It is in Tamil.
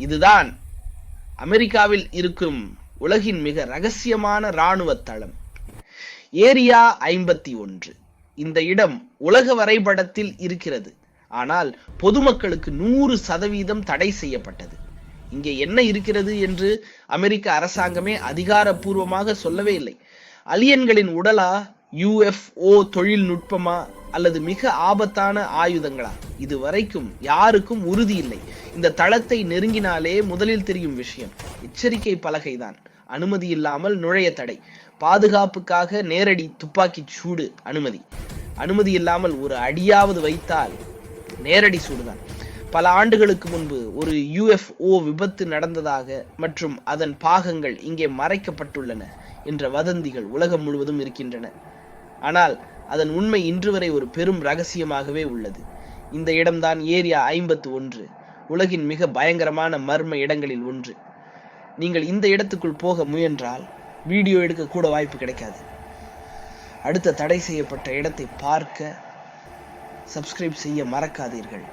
இதுதான் அமெரிக்காவில் இருக்கும் உலகின் மிக ரகசியமான இராணுவ தளம். ஏரியா 51. இந்த இடம் உலக வரைபடத்தில் இருக்கிறது. ஆனால் பொதுமக்களுக்கு 100% தடை செய்யப்பட்டது. இங்கே என்ன இருக்கிறது என்று அமெரிக்க அரசாங்கமே அதிகாரப்பூர்வமாக சொல்லவே இல்லை. அலியன்களின் உடலா, UFO தொழில்நுட்பமா அல்லது மிக ஆபத்தான ஆயுதங்களா? இதுவரைக்கும் யாருக்கும் உறுதி இல்லை. இந்த தளத்தை நெருங்கினாலே முதலில் தெரியும் விஷயம் எச்சரிக்கை பலகைதான். அனுமதி இல்லாமல் நுழைய தடை. பாதுகாப்புக்காக நேரடி துப்பாக்கி சூடு அனுமதி இல்லாமல் ஒரு அடியாவது வைத்தால் நேரடி சூடுதான். பல ஆண்டுகளுக்கு முன்பு ஒரு UFO விபத்து நடந்ததாக மற்றும் அதன் பாகங்கள் இங்கே மறைக்கப்பட்டுள்ளன என்ற வதந்திகள் உலகம் முழுவதும் இருக்கின்றன. ஆனால் அதன் உண்மை இன்று வரை ஒரு பெரும் ரகசியமாகவே உள்ளது. இந்த இடம்தான் ஏரியா 51, உலகின் மிக பயங்கரமான மர்ம இடங்களில் ஒன்று. நீங்கள் இந்த இடத்துக்குள் போக முயன்றால் வீடியோ எடுக்க கூட வாய்ப்பு கிடைக்காது. அடுத்த தடை செய்யப்பட்ட இடத்தை பார்க்க சப்ஸ்கிரைப் செய்ய மறக்காதீர்கள்.